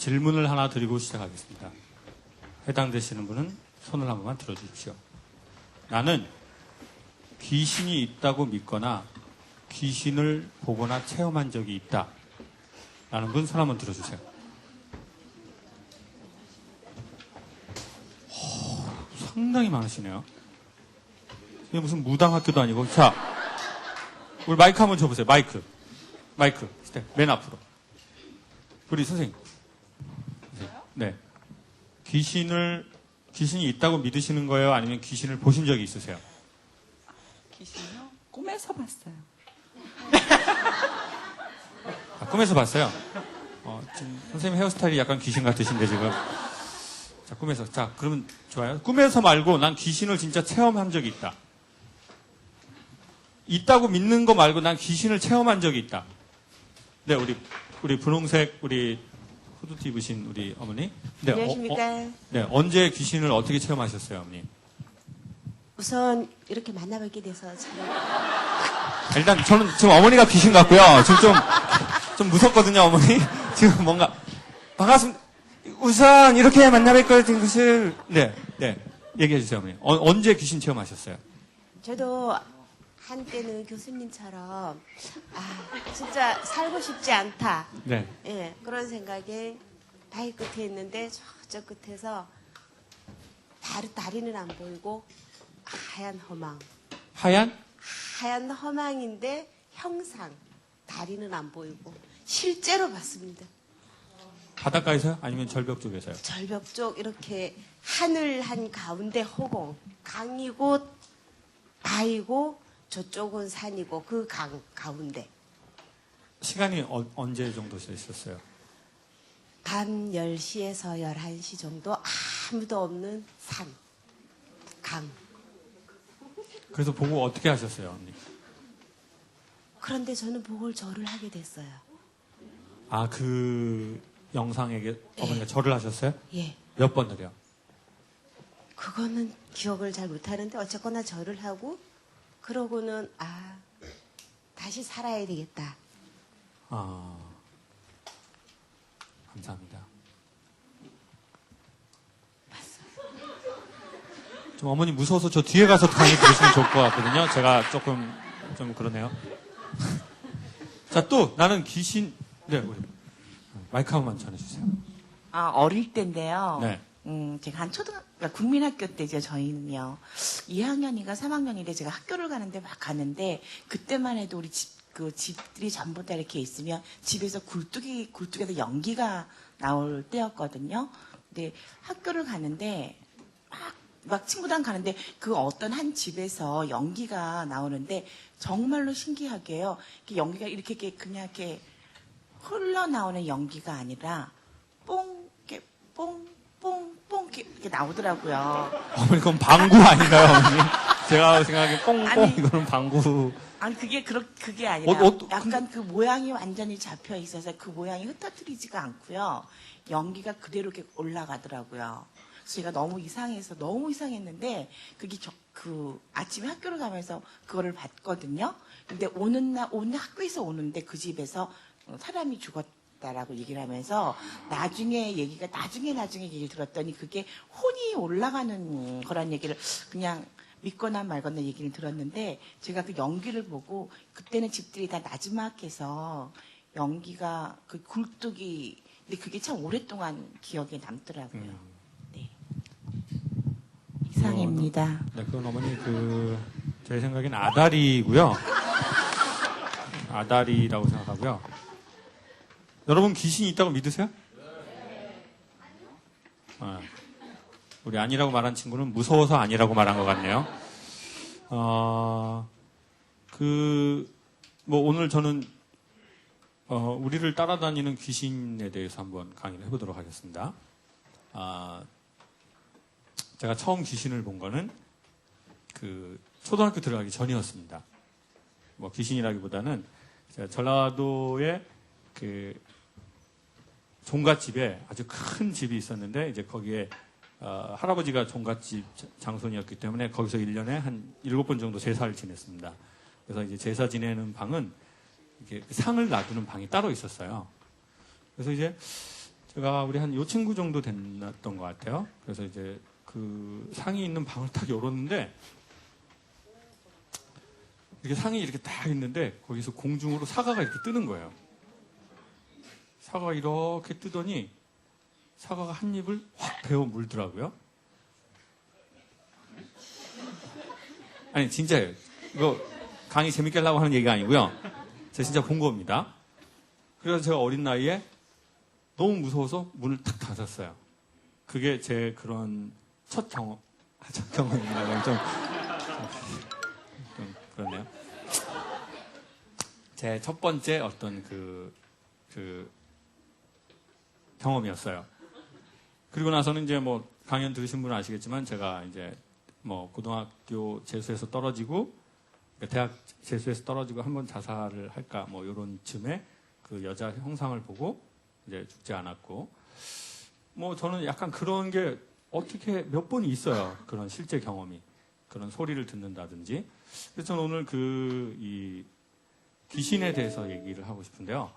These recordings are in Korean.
질문을 하나 드리고 시작하겠습니다. 해당되시는 분은 손을 한 번만 들어주십시오. 나는 귀신이 있다고 믿거나 귀신을 보거나 체험한 적이 있다. 라는 분 손 한번 들어주세요. 상당히 많으시네요. 이게 무슨 무당학교도 아니고. 자, 우리 마이크 한번 줘보세요. 마이크. 맨 앞으로. 우리 선생님. 네. 귀신이 있다고 믿으시는 거예요? 아니면 귀신을 보신 적이 있으세요? 귀신이요? 꿈에서 봤어요. 아, 꿈에서 봤어요? 지금 선생님 헤어스타일이 약간 귀신 같으신데, 지금. 자, 꿈에서. 자, 그러면 좋아요. 꿈에서 말고 난 귀신을 진짜 체험한 적이 있다. 있다고 믿는 거 말고 난 귀신을 체험한 적이 있다. 네, 우리 분홍색, 우리 후드티 입으신 우리 어머니. 네, 안녕하십니까. 네, 언제 귀신을 어떻게 체험하셨어요, 어머니? 우선 이렇게 만나뵙게 돼서 참 일단 저는 지금 어머니가 귀신 같고요. 지금 좀 무섭거든요, 어머니. 지금 뭔가 반갑습니다. 우선 이렇게 만나뵙게 된 것을 네, 얘기해 주세요, 어머니. 언제 귀신 체험하셨어요? 저도 한때는 교수님처럼 진짜 살고 싶지 않다. 네. 예, 그런 생각에 바위 끝에 있는데 저쪽 끝에서 다리는 안 보이고 하얀 허망. 하얀 허망인데 형상. 다리는 안 보이고 실제로 봤습니다. 바닷가에서요? 아니면 절벽 쪽에서요? 절벽 쪽 이렇게 하늘 한 가운데 허공. 강이고 바위고 저쪽은 산이고 그 강 가운데. 시간이 언제 정도 있었어요? 밤 10시에서 11시 정도 아무도 없는 산, 강. 그래서 보고 어떻게 하셨어요, 언니? 그런데 저는 보궐절을 하게 됐어요. 아, 그 영상에게 어머니가 절을 하셨어요? 예. 몇 번을요? 그거는 기억을 잘 못하는데 어쨌거나 절을 하고 그러고는 다시 살아야 되겠다. 감사합니다. 좀 어머니 무서워서 저 뒤에 가서 강의 들으시면 좋을 것 같거든요. 제가 좀 그러네요. 자, 또 나는 귀신. 네, 우리 마이크 한 번만 전해주세요. 어릴 때인데요. 네. 제가 그러니까 국민학교 때죠, 저희는요. 2학년인가 3학년인데 제가 학교를 가는데, 그때만 해도 우리 집들이 전부 다 이렇게 있으면 집에서 굴뚝에서 연기가 나올 때였거든요. 근데 학교를 가는데, 막 친구랑 가는데 그 어떤 한 집에서 연기가 나오는데 정말로 신기하게요. 연기가 이렇게 그냥 이렇게 흘러나오는 연기가 아니라 뽕 이렇게 나오더라고요. 어머니 그건 방구 아닌가요, 어머니? 제가 생각하기에 뽕뽕 이거는 방구. 아니 그게 아니라 약간 그 모양이 완전히 잡혀 있어서 그 모양이 흩어뜨리지가 않고요. 연기가 그대로 이렇게 올라가더라고요. 그래서 제가 너무 이상했는데 그게 아침에 학교를 가면서 그거를 봤거든요. 근데 오는 학교에서 오는데 그 집에서 사람이 죽었다라고 얘기를 하면서 나중에 얘기를 들었더니 그게 혼이 올라가는 거란 얘기를 그냥 믿거나 말거나 얘기를 들었는데 제가 그 연기를 보고 그때는 집들이 다 나지막해서 연기가 그 굴뚝이 근데 그게 참 오랫동안 기억에 남더라고요. 네. 이상입니다. 네, 그건 어머니 제 생각엔 아다리고요. 아다리라고 생각하고요. 여러분 귀신이 있다고 믿으세요? 우리 아니라고 말한 친구는 무서워서 아니라고 말한 것 같네요. 오늘 저는, 우리를 따라다니는 귀신에 대해서 한번 강의를 해보도록 하겠습니다. 제가 처음 귀신을 본 거는 초등학교 들어가기 전이었습니다. 귀신이라기보다는 제가 전라도에 종갓집에 아주 큰 집이 있었는데 이제 거기에 할아버지가 종갓집 장손이었기 때문에 거기서 1년에 한 7번 정도 제사를 지냈습니다. 그래서 이제 제사 지내는 방은 이렇게 상을 놔두는 방이 따로 있었어요. 그래서 이제 제가 우리 한 요 친구 정도 됐던 것 같아요. 그래서 이제 그 상이 있는 방을 딱 열었는데 이렇게 상이 이렇게 딱 있는데 거기서 공중으로 사과가 이렇게 뜨는 거예요. 사과가 이렇게 뜨더니 사과가 한 입을 확 베어 물더라고요. 아니 진짜예요. 이거 강의 재밌게 하려고 하는 얘기가 아니고요. 제가 진짜 본 겁니다. 그래서 제가 어린 나이에 너무 무서워서 문을 탁 닫았어요. 그게 제 그런 첫 경험이라고 좀 그렇네요. 제 첫 번째 어떤 그 경험이었어요. 그리고 나서는 이제 뭐 강연 들으신 분은 아시겠지만 제가 이제 뭐 고등학교 재수에서 떨어지고 대학 재수에서 떨어지고 한번 자살을 할까 뭐 이런 쯤에 그 여자 형상을 보고 이제 죽지 않았고 뭐 저는 약간 그런 게 어떻게 몇 번 있어요. 그런 실제 경험이 그런 소리를 듣는다든지. 그래서 저는 오늘 이 귀신에 대해서 얘기를 하고 싶은데요.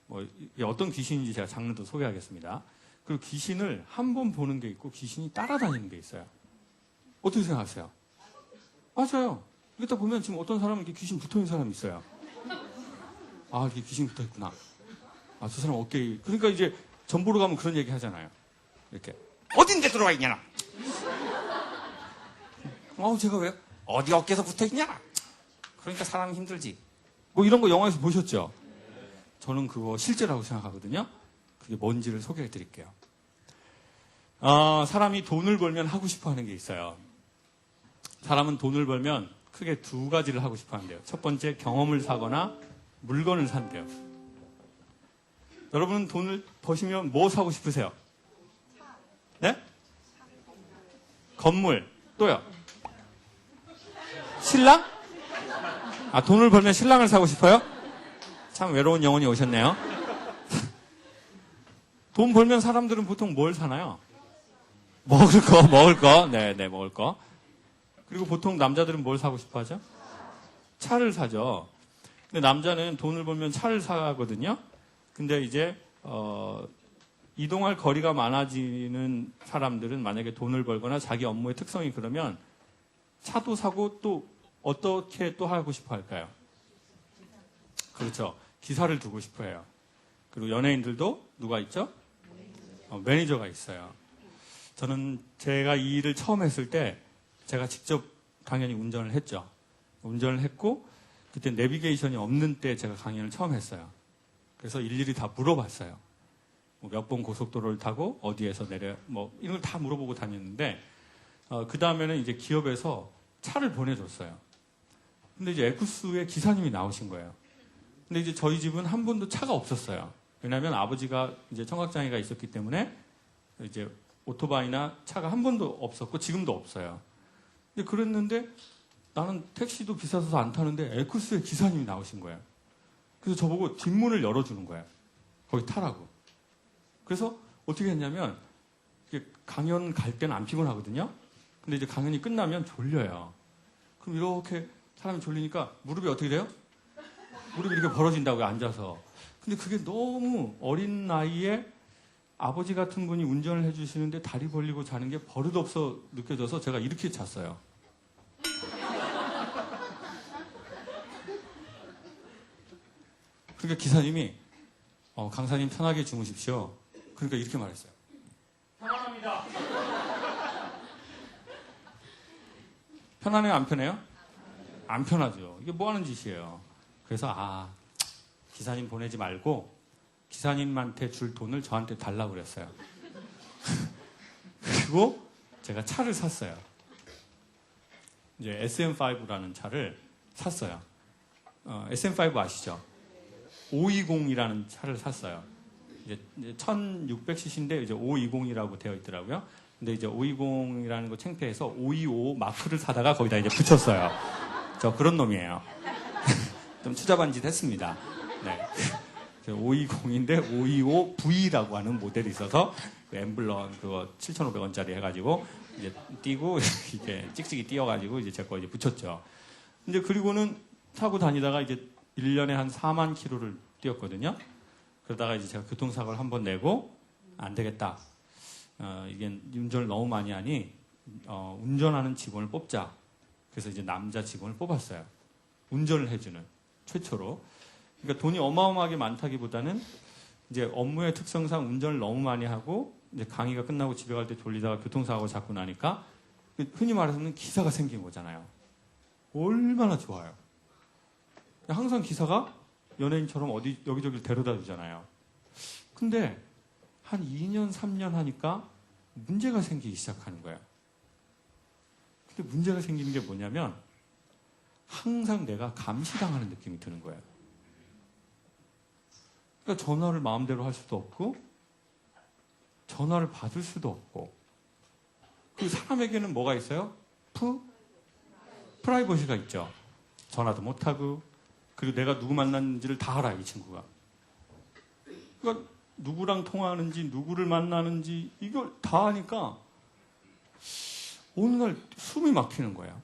뭐 이게 어떤 귀신인지 제가 장르도 소개하겠습니다. 그리고 귀신을 한 번 보는 게 있고 귀신이 따라다니는 게 있어요. 어떻게 생각하세요? 맞아요. 이게 딱 보면 지금 어떤 사람은 이렇게 귀신 붙어 있는 사람이 있어요. 아, 이게 귀신 붙어 있구나. 아, 저 사람 어깨에. 그러니까 이제 전 보러 가면 그런 얘기 하잖아요. 이렇게. 어딘데 들어와 있냐? 제가 왜? 어디 어깨에서 붙어 있냐? 그러니까 사람이 힘들지. 뭐 이런 거 영화에서 보셨죠? 저는 그거 실제라고 생각하거든요. 그게 뭔지를 소개해 드릴게요. 사람이 돈을 벌면 하고 싶어 하는 게 있어요. 사람은 돈을 벌면 크게 두 가지를 하고 싶어 한대요. 첫 번째, 경험을 사거나 물건을 산대요. 여러분은 돈을 버시면 뭐 사고 싶으세요? 네? 건물. 또요? 신랑? 돈을 벌면 신랑을 사고 싶어요? 참 외로운 영혼이 오셨네요. 돈 벌면 사람들은 보통 뭘 사나요? 먹을 거. 네, 먹을 거. 그리고 보통 남자들은 뭘 사고 싶어 하죠? 차를 사죠. 근데 남자는 돈을 벌면 차를 사거든요. 근데 이제, 이동할 거리가 많아지는 사람들은 만약에 돈을 벌거나 자기 업무의 특성이 그러면 차도 사고 또 어떻게 또 하고 싶어 할까요? 그렇죠. 기사를 두고 싶어 해요. 그리고 연예인들도 누가 있죠? 매니저가 있어요. 저는 제가 이 일을 처음 했을 때 제가 직접 당연히 운전을 했죠. 운전을 했고 그때 내비게이션이 없는 때 제가 강연을 처음 했어요. 그래서 일일이 다 물어봤어요. 몇 번 고속도로를 타고 어디에서 내려 뭐 이런 걸 다 물어보고 다녔는데 그 다음에는 이제 기업에서 차를 보내줬어요. 근데 이제 에쿠스의 기사님이 나오신 거예요. 근데 이제 저희 집은 한 번도 차가 없었어요. 왜냐하면 아버지가 이제 청각장애가 있었기 때문에 이제 오토바이나 차가 한 번도 없었고 지금도 없어요. 근데 그랬는데 나는 택시도 비싸서 안 타는데 에쿠스의 기사님이 나오신 거예요. 그래서 저보고 뒷문을 열어주는 거예요. 거기 타라고. 그래서 어떻게 했냐면 강연 갈 때는 안 피곤하거든요. 근데 이제 강연이 끝나면 졸려요. 그럼 이렇게 사람이 졸리니까 무릎이 어떻게 돼요? 무릎이 이렇게 벌어진다고요, 앉아서. 근데 그게 너무 어린 나이에 아버지 같은 분이 운전을 해주시는데 다리 벌리고 자는 게 버릇없어 느껴져서 제가 이렇게 잤어요. 그러니까 기사님이 강사님 편하게 주무십시오. 그러니까 이렇게 말했어요. 편안합니다. 편안해요, 안 편해요? 안 편하죠. 이게 뭐 하는 짓이에요. 그래서 기사님 보내지 말고 기사님한테 줄 돈을 저한테 달라고 그랬어요. 그리고 제가 차를 샀어요. 이제 SM5라는 차를 샀어요. SM5 아시죠? 520이라는 차를 샀어요. 이제 1600cc인데 이제 520이라고 되어 있더라고요. 근데 이제 520이라는 거 창피해서 525 마크를 사다가 거기다 이제 붙였어요. 저 그런 놈이에요. 좀 투자반 짓 했습니다. 네. 520인데 525V라고 하는 모델이 있어서 그 엠블럼 그거 7,500원짜리 해가지고 이제 띄고 이제 찍찍이 띄어가지고 이제 제 거 이제 붙였죠. 근데 그리고는 타고 다니다가 이제 1년에 한 4만 킬로를 뛰었거든요. 그러다가 이제 제가 교통사고를 한번 내고 안 되겠다. 이게 운전을 너무 많이 하니 운전하는 직원을 뽑자. 그래서 이제 남자 직원을 뽑았어요. 운전을 해주는 최초로. 그러니까 돈이 어마어마하게 많다기보다는 이제 업무의 특성상 운전을 너무 많이 하고 이제 강의가 끝나고 집에 갈 때 졸리다가 교통사고가 자꾸 나니까 흔히 말해서는 기사가 생긴 거잖아요. 얼마나 좋아요. 항상 기사가 연예인처럼 어디 여기저기 데려다 주잖아요. 근데 한 2년, 3년 하니까 문제가 생기기 시작하는 거예요. 근데 문제가 생기는 게 뭐냐면 항상 내가 감시당하는 느낌이 드는 거예요. 그러니까 전화를 마음대로 할 수도 없고 전화를 받을 수도 없고 그 사람에게는 뭐가 있어요? 프라이버시가 있죠. 전화도 못하고 그리고 내가 누구 만났는지를 다 알아요. 이 친구가. 그러니까 누구랑 통화하는지 누구를 만나는지 이걸 다 아니까 어느 날 숨이 막히는 거야.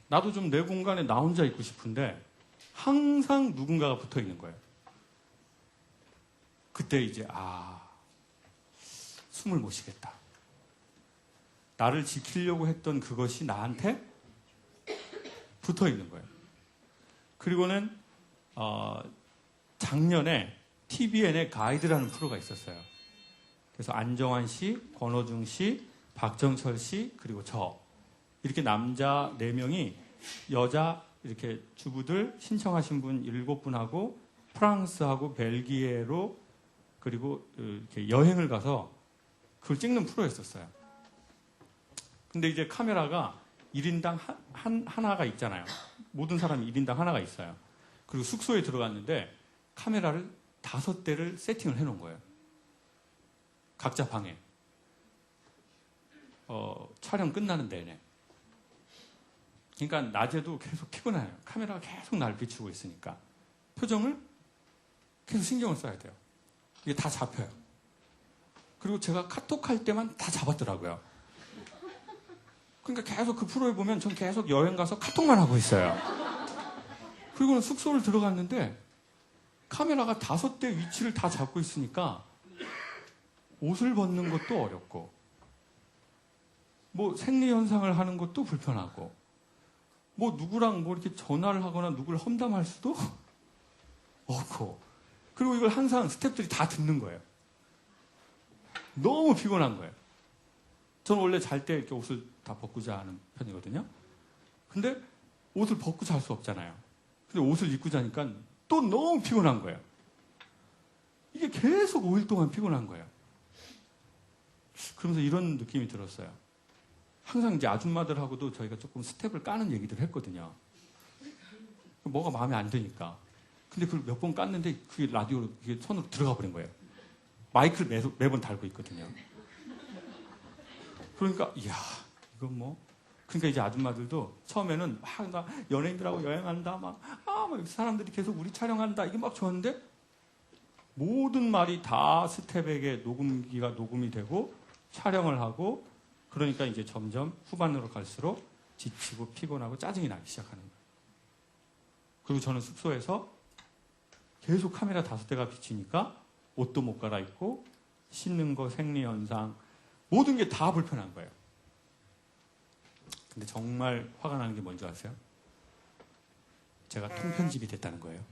나도 좀 내 공간에 나 혼자 있고 싶은데 항상 누군가가 붙어 있는 거예요. 그때 이제 숨을 못 쉬겠다. 나를 지키려고 했던 그것이 나한테 붙어 있는 거예요. 그리고는 작년에 TVN의 가이드라는 프로가 있었어요. 그래서 안정환 씨, 권호중 씨, 박정철 씨, 그리고 저 이렇게 남자 4명이 여자 이렇게 주부들 신청하신 분 7분하고 프랑스하고 벨기에로 그리고 이렇게 여행을 가서 그걸 찍는 프로였었어요. 근데 이제 카메라가 1인당 하나가 있잖아요. 모든 사람이 1인당 하나가 있어요. 그리고 숙소에 들어갔는데 카메라를 5대를 세팅을 해놓은 거예요. 각자 방에. 촬영 끝나는 내내. 그러니까 낮에도 계속 피곤해요. 카메라가 계속 날 비추고 있으니까. 표정을 계속 신경을 써야 돼요. 이게 다 잡혀요. 그리고 제가 카톡할 때만 다 잡았더라고요. 그러니까 계속 그 프로에 보면 전 계속 여행 가서 카톡만 하고 있어요. 그리고는 숙소를 들어갔는데 카메라가 5대 위치를 다 잡고 있으니까 옷을 벗는 것도 어렵고 뭐 생리현상을 하는 것도 불편하고 뭐 누구랑 뭐 이렇게 전화를 하거나 누구를 험담할 수도 없고 그리고 이걸 항상 스태프들이 다 듣는 거예요. 너무 피곤한 거예요. 저는 원래 잘 때 이렇게 옷을 다 벗고 자는 편이거든요. 근데 옷을 벗고 잘 수 없잖아요. 근데 옷을 입고 자니까 또 너무 피곤한 거예요. 이게 계속 5일 동안 피곤한 거예요. 그러면서 이런 느낌이 들었어요. 항상 이제 아줌마들하고도 저희가 조금 스텝을 까는 얘기들을 했거든요. 뭐가 마음에 안 드니까. 근데 그걸 몇 번 깠는데 그게 라디오로 그게 손으로 들어가 버린 거예요. 마이크를 매번 달고 있거든요. 그러니까 이야 이건 뭐 그러니까 이제 아줌마들도 처음에는 막 나 연예인들하고 여행한다 막 사람들이 계속 우리 촬영한다 이게 막 좋았는데 모든 말이 다 스텝에게 녹음기가 녹음이 되고 촬영을 하고 그러니까 이제 점점 후반으로 갈수록 지치고 피곤하고 짜증이 나기 시작하는 거예요. 그리고 저는 숙소에서 계속 카메라 5대가 비치니까 옷도 못 갈아입고 씻는 거 생리현상 모든 게 다 불편한 거예요. 근데 정말 화가 나는 게 뭔지 아세요? 제가 통편집이 됐다는 거예요.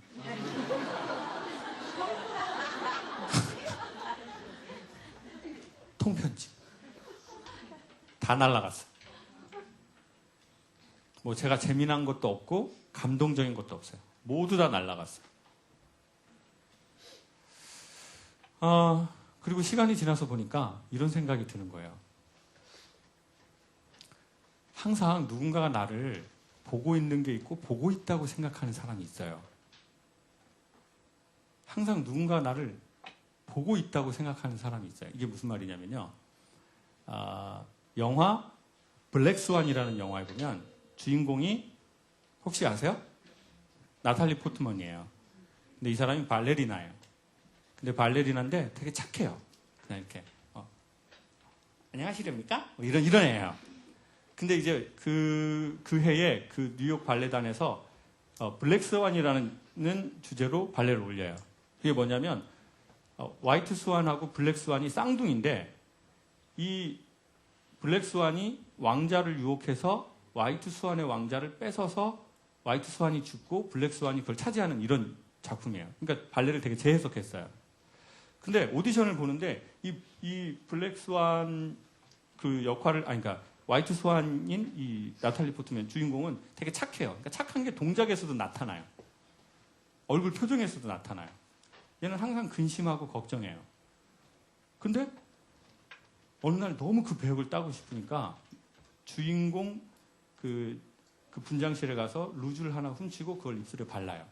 통편집. 다 날라갔어. 뭐 제가 재미난 것도 없고 감동적인 것도 없어요. 모두 다 날라갔어요. 그리고 시간이 지나서 보니까 이런 생각이 드는 거예요. 항상 누군가가 나를 보고 있는 게 있고 보고 있다고 생각하는 사람이 있어요. 항상 누군가 나를 보고 있다고 생각하는 사람이 있어요. 이게 무슨 말이냐면요. 영화 블랙스완이라는 영화에 보면 주인공이 혹시 아세요? 나탈리 포트먼이에요. 근데 이 사람이 발레리나예요. 근데 발레리나인데 되게 착해요. 그냥 이렇게 안녕하시렵니까? 뭐 이런 애예요. 근데 이제 그 해에 그 뉴욕 발레단에서 블랙스완이라는 주제로 발레를 올려요. 그게 뭐냐면 화이트 스완하고 블랙 스완이 쌍둥이인데 이 블랙 스완이 왕자를 유혹해서 화이트 스완의 왕자를 뺏어서 화이트 스완이 죽고 블랙 스완이 그걸 차지하는 이런 작품이에요. 그러니까 발레를 되게 재해석했어요. 근데 오디션을 보는데 이 블랙 스완 그 역할을 그러니까 화이트 스완인 이 나탈리 포트맨 주인공은 되게 착해요. 그러니까 착한 게 동작에서도 나타나요. 얼굴 표정에서도 나타나요. 얘는 항상 근심하고 걱정해요. 근데 어느 날 너무 그 배역을 따고 싶으니까 주인공 그 분장실에 가서 루즈를 하나 훔치고 그걸 입술에 발라요.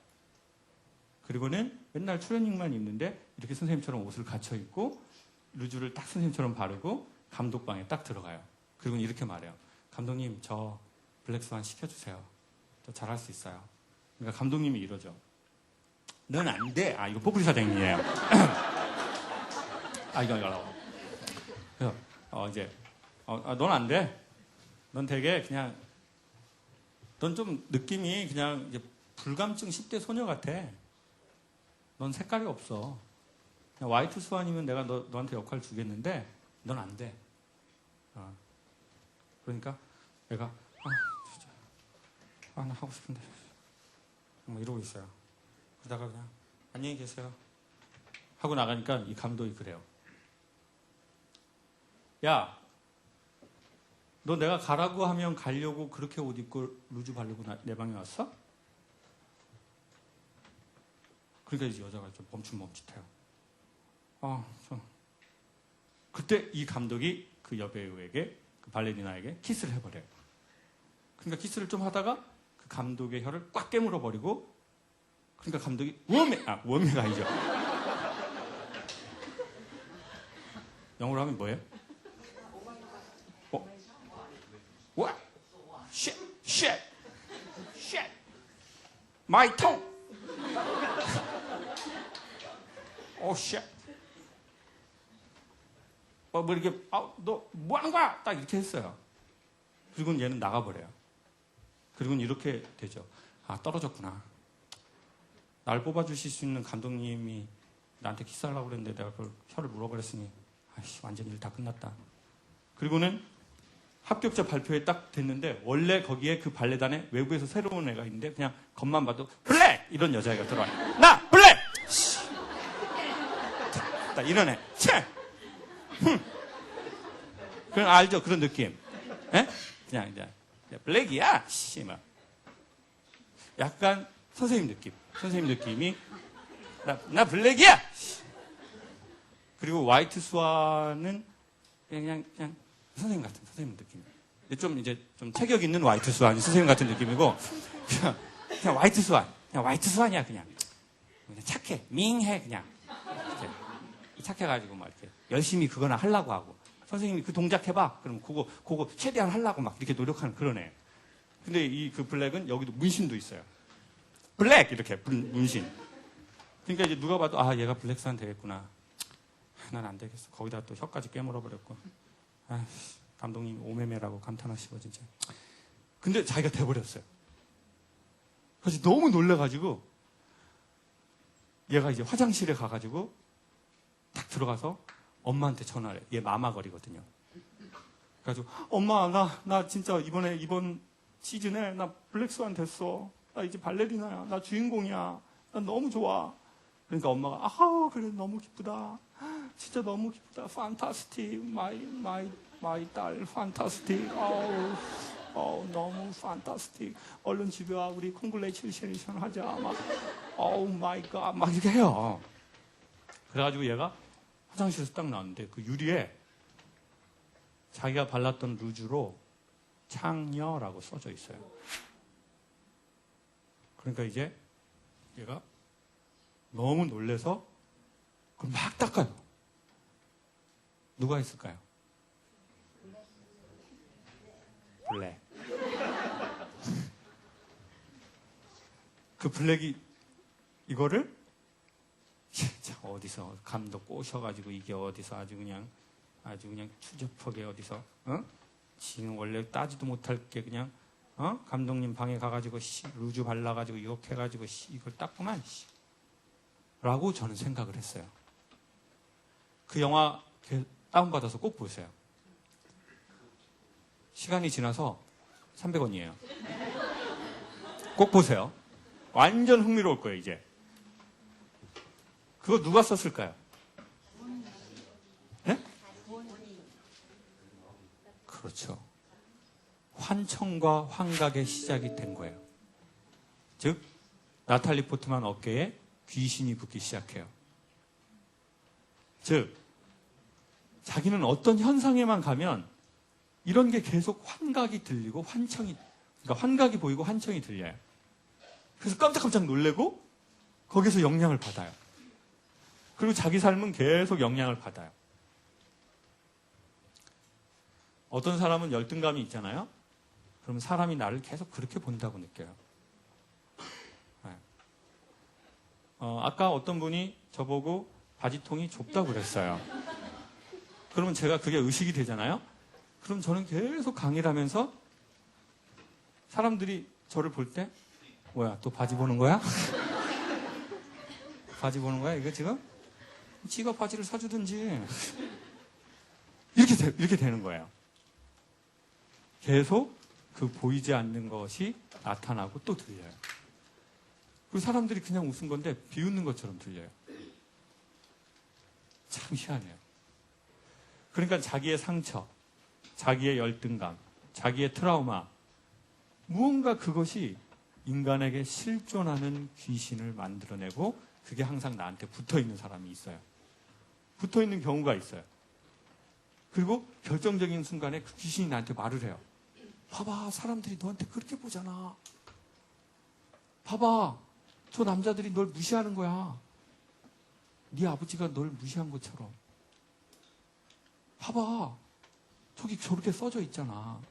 그리고는 맨날 트레이닝만 입는데 이렇게 선생님처럼 옷을 갖춰 입고 루즈를 딱 선생님처럼 바르고 감독방에 딱 들어가요. 그리고 이렇게 말해요. 감독님, 저 블랙스완 시켜주세요. 저 잘할 수 있어요. 그러니까 감독님이 이러죠. 넌 안 돼. 이거 뽀뿌리 사장님이에요. 이거. 그래서, 넌 안 돼. 넌 되게 그냥, 넌 좀 느낌이 그냥 이제 불감증 10대 소녀 같아. 넌 색깔이 없어. 그냥 화이트 스완이면 내가 너한테 역할 주겠는데, 넌 안 돼. 그러니까 내가 진짜 나 하고 싶은데 뭐 이러고 있어요. 그러다가 그냥 안녕히 계세요 하고 나가니까 이 감독이 그래요. 야, 너 내가 가라고 하면 가려고 그렇게 옷 입고 루즈 바르고 내 방에 왔어? 그러니까 이제 여자가 좀 멈칫멈칫해요. 그때 이 감독이 그 여배우에게 그 발레리나에게 키스를 해버려요. 그러니까 키스를 좀 하다가 그 감독의 혀를 꽉 깨물어 버리고 그러니까 감독이 워메가 아니죠. 영어로 하면 뭐예요? What? Shit. My tongue. Shit. 뭐 이렇게 너 뭐 하는 거야? 딱 이렇게 했어요. 그리고는 얘는 나가버려요. 그리고는 이렇게 되죠. 떨어졌구나. 날 뽑아주실 수 있는 감독님이 나한테 키스하려고 그랬는데 내가 그걸 혀를 물어버렸으니 완전 일 다 끝났다. 그리고는 합격자 발표에 딱 됐는데 원래 거기에 그 발레단에 외부에서 새로운 애가 있는데 그냥 겉만 봐도 블랙! 이런 여자애가 들어와요. 나! 블랙! 딱 이런 애. 그럼 알죠? 그런 느낌. 에? 그냥 블랙이야. 약간 선생님 느낌. 선생님 느낌이 나 블랙이야. 그리고 화이트 스완은 그냥 선생님 같은 선생님 느낌. 좀 체격 있는 화이트 스완이 선생님 같은 느낌이고 그냥 화이트 스완. 그냥 화이트 스완이야 그냥 착해. 밍해 그냥. 착해가지고 막 이렇게 열심히 그거나 하려고 하고 선생님이 그 동작 해봐. 그럼 그거 최대한 하려고 막 이렇게 노력하는 그런 애. 근데 그 블랙은 여기도 문신도 있어요. 블랙 이렇게 문신. 그러니까 이제 누가 봐도 얘가 블랙스완 되겠구나. 난 안 되겠어. 거기다 또 혀까지 깨물어 버렸고. 감독님 오매매라고 감탄하시고 진짜. 근데 자기가 돼버렸어요. 그래서 너무 놀래가지고 얘가 이제 화장실에 가가지고 딱 들어가서 엄마한테 전화를 해. 얘 마마거리거든요. 그래가지고 엄마 나 진짜 이번 시즌에 나 블랙스완 됐어. 나 이제 발레리나야. 나 주인공이야. 난 너무 좋아. 그러니까 엄마가 그래 너무 기쁘다. 진짜 너무 기쁘다. 판타스틱 마이 딸 판타스틱. 너무 판타스틱. 얼른 집에 와. 우리 콩글레이션 하자. 마이 갓 막 이렇게 해요. 그래가지고 얘가 화장실에서 딱 나왔는데 그 유리에 자기가 발랐던 루즈로 창녀라고 써져 있어요. 그러니까 이제 얘가 너무 놀래서 그걸 막 닦아요. 누가 했을까요? 블랙. 그 블랙이 이거를 어디서 감독 꼬셔가지고 이게 어디서 아주 그냥 추접하게 어디서 지금 원래 따지도 못할 게 그냥 감독님 방에 가가지고 루즈 발라가지고 이렇게 해가지고 이걸 닦구만 라고 저는 생각을 했어요. 그 영화 다운받아서 꼭 보세요. 시간이 지나서 300원이에요. 꼭 보세요. 완전 흥미로울 거예요, 이제. 그거 누가 썼을까요? 네? 그렇죠. 환청과 환각의 시작이 된 거예요. 즉, 나탈리 포트만 어깨에 귀신이 붙기 시작해요. 즉, 자기는 어떤 현상에만 가면 이런 게 계속 환각이 들리고 그러니까 환각이 보이고 환청이 들려요. 그래서 깜짝깜짝 놀래고 거기서 영향을 받아요. 그리고 자기 삶은 계속 영향을 받아요. 어떤 사람은 열등감이 있잖아요. 그러면 사람이 나를 계속 그렇게 본다고 느껴요. 네. 아까 어떤 분이 저보고 바지통이 좁다고 그랬어요. 그러면 제가 그게 의식이 되잖아요. 그럼 저는 계속 강의를 하면서 사람들이 저를 볼 때 뭐야, 또 바지 보는 거야? 바지 보는 거야, 이거 지금? 지가 바지를 사주든지. 이렇게 되는 거예요. 계속 그 보이지 않는 것이 나타나고 또 들려요. 그리고 사람들이 그냥 웃은 건데 비웃는 것처럼 들려요. 참 희한해요. 그러니까 자기의 상처, 자기의 열등감, 자기의 트라우마, 무언가 그것이 인간에게 실존하는 귀신을 만들어내고 그게 항상 나한테 붙어있는 사람이 있어요. 붙어있는 경우가 있어요. 그리고 결정적인 순간에 그 귀신이 나한테 말을 해요. 봐봐, 사람들이 너한테 그렇게 보잖아. 봐봐, 저 남자들이 널 무시하는 거야. 네 아버지가 널 무시한 것처럼. 봐봐, 저기 저렇게 써져 있잖아.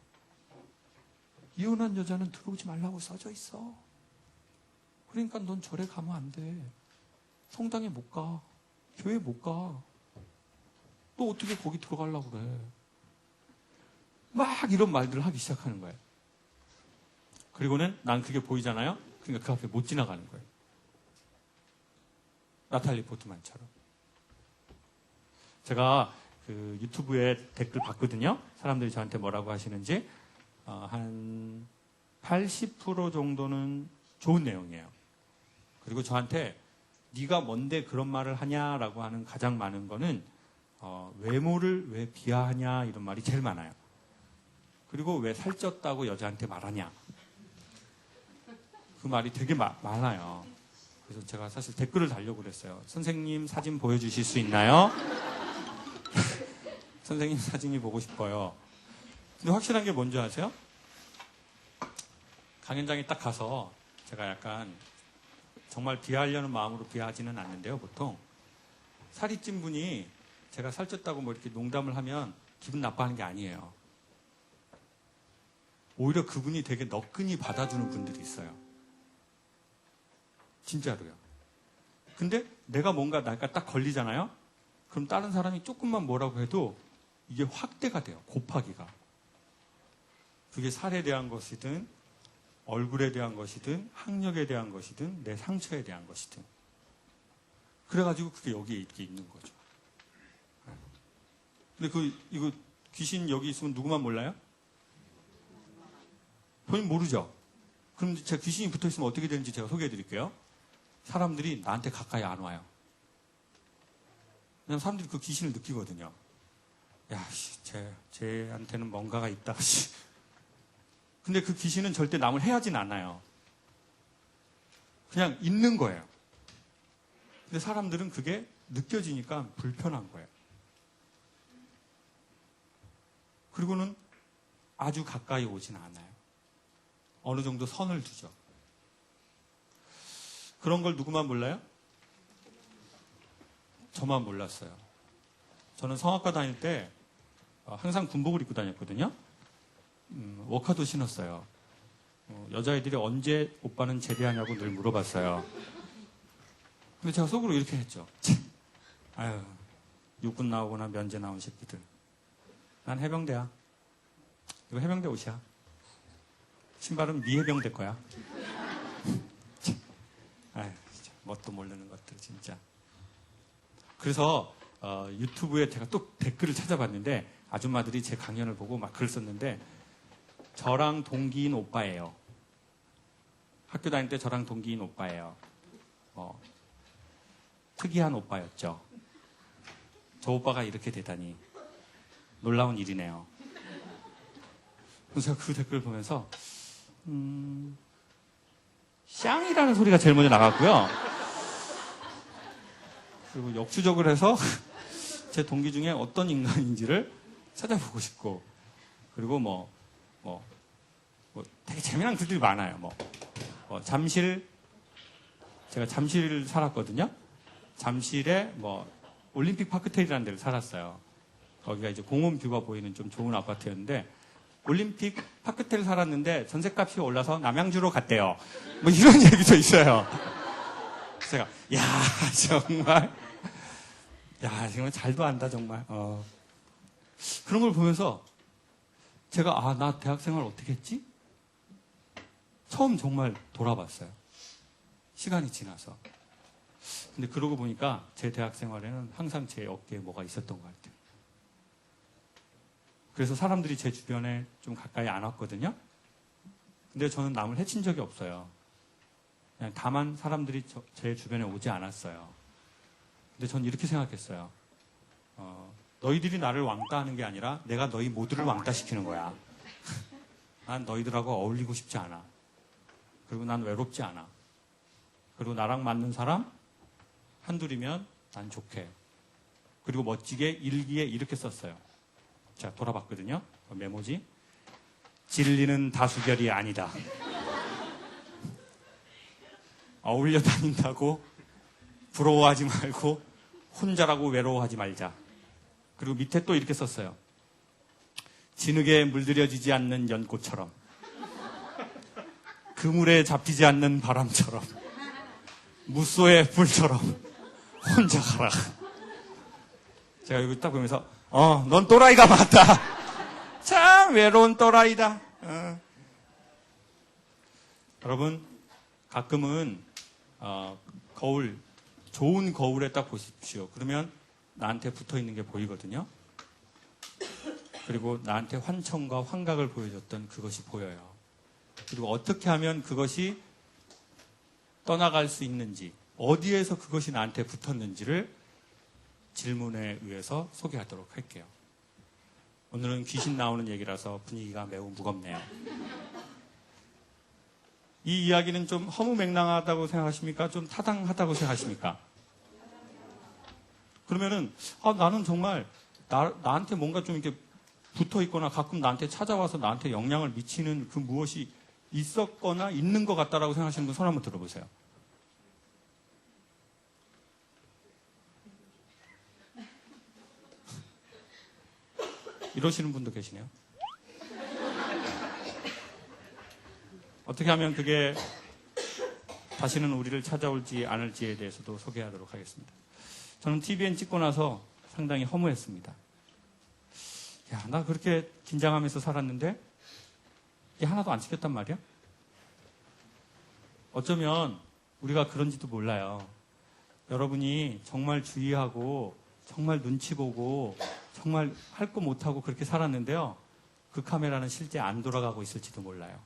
이혼한 여자는 들어오지 말라고 써져 있어. 그러니까 넌 절에 가면 안 돼. 성당에 못 가. 교회 못 가. 너 어떻게 거기 들어가려고 그래. 막 이런 말들을 하기 시작하는 거예요. 그리고는 난 그게 보이잖아요. 그러니까 그 앞에 못 지나가는 거예요. 나탈리 포트만처럼. 제가 그 유튜브에 댓글 봤거든요. 사람들이 저한테 뭐라고 하시는지. 한 80% 정도는 좋은 내용이에요. 그리고 저한테 네가 뭔데 그런 말을 하냐라고 하는 가장 많은 거는 외모를 왜 비하하냐 이런 말이 제일 많아요. 그리고 왜 살쪘다고 여자한테 말하냐. 그 말이 되게 많아요. 그래서 제가 사실 댓글을 달려고 그랬어요. 선생님 사진 보여주실 수 있나요? 선생님 사진이 보고 싶어요. 근데 확실한 게 뭔지 아세요? 강연장에 딱 가서 제가 약간 정말 비하하려는 마음으로 비하하지는 않는데요, 보통. 살이 찐 분이 제가 살쪘다고 뭐 이렇게 농담을 하면 기분 나빠하는 게 아니에요. 오히려 그분이 되게 너끈히 받아주는 분들이 있어요. 진짜로요. 근데 내가 뭔가 딱 걸리잖아요? 그럼 다른 사람이 조금만 뭐라고 해도 이게 확대가 돼요, 곱하기가. 그게 살에 대한 것이든 얼굴에 대한 것이든 학력에 대한 것이든 내 상처에 대한 것이든. 그래가지고 그게 여기에 이렇게 있는 거죠. 근데 이거 귀신 여기 있으면 누구만 몰라요? 본인 모르죠? 그럼 제가 귀신이 붙어 있으면 어떻게 되는지 제가 소개해 드릴게요. 사람들이 나한테 가까이 안 와요. 왜냐면 사람들이 그 귀신을 느끼거든요. 야, 쟤한테는 뭔가가 있다. 근데 그 귀신은 절대 남을 해하진 않아요. 그냥 있는 거예요. 근데 사람들은 그게 느껴지니까 불편한 거예요. 그리고는 아주 가까이 오진 않아요. 어느 정도 선을 두죠. 그런 걸 누구만 몰라요? 저만 몰랐어요. 저는 성악과 다닐 때 항상 군복을 입고 다녔거든요. 워카도 신었어요. 여자애들이 언제 오빠는 제대하냐고 늘 물어봤어요. 근데 제가 속으로 이렇게 했죠. 아유, 육군 나오거나 면제 나온 새끼들. 난 해병대야. 이거 해병대 옷이야. 신발은 미해병대 거야. 아유, 진짜 뭣도 모르는 것들 진짜. 그래서 유튜브에 제가 또 댓글을 찾아봤는데 아줌마들이 제 강연을 보고 막 글을 썼는데 저랑 동기인 오빠예요. 학교 다닐 때 저랑 동기인 오빠예요. 특이한 오빠였죠. 저 오빠가 이렇게 되다니 놀라운 일이네요. 그래서 제가 그 댓글을 보면서 샹이라는 소리가 제일 먼저 나갔고요. 그리고 역추적을 해서 제 동기 중에 어떤 인간인지를 찾아보고 싶고, 그리고 뭐 되게 재미난 글들이 많아요. 제가 잠실 살았거든요. 잠실에 올림픽 파크텔이라는 데를 살았어요. 거기가 이제 공원 뷰가 보이는 좀 좋은 아파트였는데, 올림픽 파크텔 살았는데 전셋값이 올라서 남양주로 갔대요. 이런 얘기도 있어요. 제가 정말 잘도 안다 정말. 그런 걸 보면서 제가 나 대학 생활 어떻게 했지? 처음 정말 돌아봤어요. 시간이 지나서. 근데 그러고 보니까 제 대학 생활에는 항상 제 어깨에 뭐가 있었던 것 같아요. 그래서 사람들이 제 주변에 좀 가까이 안 왔거든요. 근데 저는 남을 해친 적이 없어요. 그냥 다만 사람들이 제 주변에 오지 않았어요. 근데 전 이렇게 생각했어요. 너희들이 나를 왕따하는 게 아니라 내가 너희 모두를 왕따시키는 거야. 난 너희들하고 어울리고 싶지 않아. 그리고 난 외롭지 않아. 그리고 나랑 맞는 사람 한둘이면 난 좋게. 그리고 멋지게 일기에 이렇게 썼어요. 자, 돌아봤거든요. 메모지. 진리는 다수결이 아니다. 어울려 다닌다고 부러워하지 말고 혼자라고 외로워하지 말자. 그리고 밑에 또 이렇게 썼어요. 진흙에 물들여지지 않는 연꽃처럼, 그물에 잡히지 않는 바람처럼, 무쏘의 불처럼 혼자 가라. 제가 이거 딱 보면서 넌 또라이가 맞다. 참 외로운 또라이다. 여러분, 가끔은 좋은 거울에 딱 보십시오. 그러면 나한테 붙어 있는 게 보이거든요. 그리고 나한테 환청과 환각을 보여줬던 그것이 보여요. 그리고 어떻게 하면 그것이 떠나갈 수 있는지, 어디에서 그것이 나한테 붙었는지를 질문에 의해서 소개하도록 할게요. 오늘은 귀신 나오는 얘기라서 분위기가 매우 무겁네요. 이 이야기는 좀 허무맹랑하다고 생각하십니까? 좀 타당하다고 생각하십니까? 그러면은 나는 정말 나한테 뭔가 좀 이렇게 붙어 있거나 가끔 나한테 찾아와서 나한테 영향을 미치는 그 무엇이 있었거나 있는 것 같다라고 생각하시는 분 손 한번 들어보세요. 이러시는 분도 계시네요. 어떻게 하면 그게 다시는 우리를 찾아올지 않을지에 대해서도 소개하도록 하겠습니다. 저는 TVN 찍고 나서 상당히 허무했습니다. 나 그렇게 긴장하면서 살았는데 이게 하나도 안 찍혔단 말이야? 어쩌면 우리가 그런지도 몰라요. 여러분이 정말 주의하고 정말 눈치 보고 정말 할 거 못하고 그렇게 살았는데요. 그 카메라는 실제 안 돌아가고 있을지도 몰라요.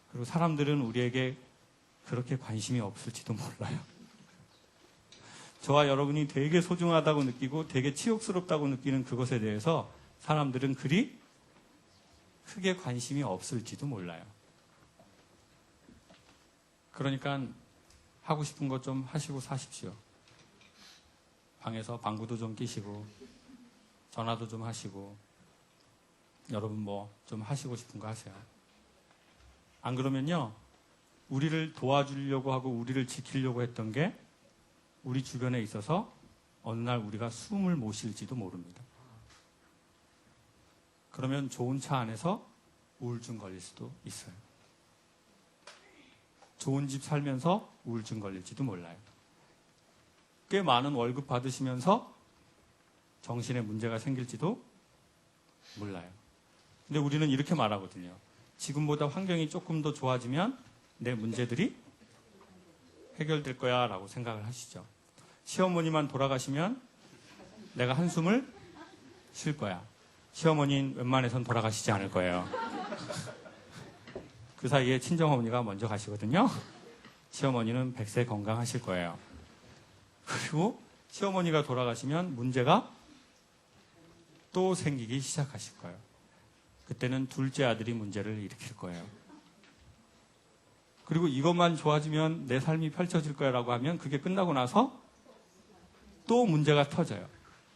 그리고 사람들은 우리에게 그렇게 관심이 없을지도 몰라요. 저와 여러분이 되게 소중하다고 느끼고 되게 치욕스럽다고 느끼는 그것에 대해서 사람들은 그리 크게 관심이 없을지도 몰라요. 그러니까 하고 싶은 거 좀 하시고 사십시오. 방에서 방구도 좀 끼시고 전화도 좀 하시고 여러분 뭐 좀 하시고 싶은 거 하세요. 안 그러면요, 우리를 도와주려고 하고 우리를 지키려고 했던 게 우리 주변에 있어서 어느 날 우리가 숨을 못 쉴지도 모릅니다. 그러면 좋은 차 안에서 우울증 걸릴 수도 있어요. 좋은 집 살면서 우울증 걸릴지도 몰라요. 꽤 많은 월급 받으시면서 정신에 문제가 생길지도 몰라요. 근데 우리는 이렇게 말하거든요. 지금보다 환경이 조금 더 좋아지면 내 문제들이 해결될 거야 라고 생각을 하시죠. 시어머니만 돌아가시면 내가 한숨을 쉴 거야. 시어머니는 웬만해선 돌아가시지 않을 거예요. 그 사이에 친정어머니가 먼저 가시거든요. 시어머니는 100세 건강하실 거예요. 그리고 시어머니가 돌아가시면 문제가 또 생기기 시작하실 거예요. 그때는 둘째 아들이 문제를 일으킬 거예요. 그리고 이것만 좋아지면 내 삶이 펼쳐질 거야라고 하면 그게 끝나고 나서 또 문제가 터져요.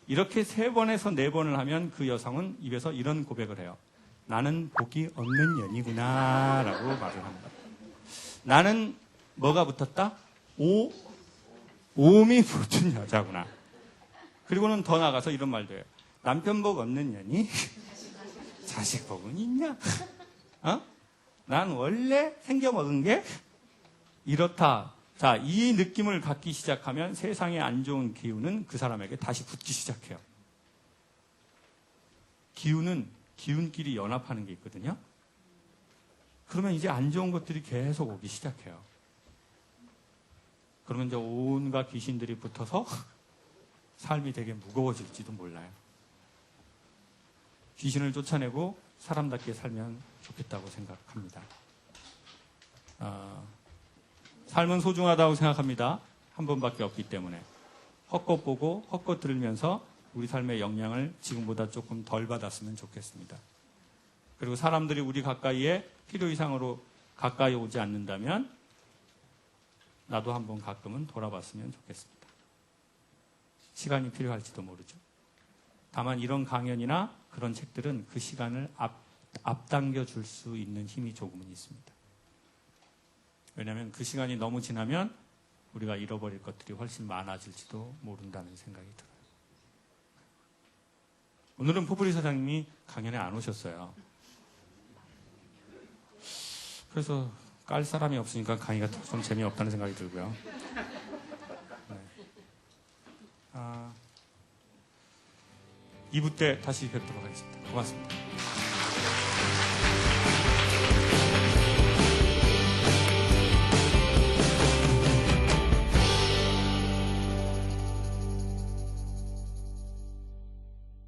이렇게 3번에서 4번을 하면 그 여성은 입에서 이런 고백을 해요. 나는 복이 없는 년이구나 라고 말을 합니다. 나는 뭐가 붙었다? 오음이 붙은 여자구나. 그리고는 더 나가서 이런 말도 해요. 남편 복 없는 년이 자식 복은 있냐? 난 원래 생겨 먹은 게 이렇다. 자, 이 느낌을 갖기 시작하면 세상에 안 좋은 기운은 그 사람에게 다시 붙기 시작해요. 기운은 기운끼리 연합하는 게 있거든요. 그러면 이제 안 좋은 것들이 계속 오기 시작해요. 그러면 이제 온갖 귀신들이 붙어서 삶이 되게 무거워질지도 몰라요. 귀신을 쫓아내고 사람답게 살면 좋겠다고 생각합니다. 삶은 소중하다고 생각합니다. 한 번밖에 없기 때문에. 헛것 보고 헛것 들으면서 우리 삶의 영향을 지금보다 조금 덜 받았으면 좋겠습니다. 그리고 사람들이 우리 가까이에 필요 이상으로 가까이 오지 않는다면 나도 한번 가끔은 돌아봤으면 좋겠습니다. 시간이 필요할지도 모르죠. 다만 이런 강연이나 그런 책들은 그 시간을 앞당겨 줄 수 있는 힘이 조금은 있습니다. 왜냐하면 그 시간이 너무 지나면 우리가 잃어버릴 것들이 훨씬 많아질지도 모른다는 생각이 들어요. 오늘은 포프리 사장님이 강연에 안 오셨어요. 그래서 깔 사람이 없으니까 강의가 좀 재미없다는 생각이 들고요. 네. 2부 때 다시 뵙도록 하겠습니다. 고맙습니다.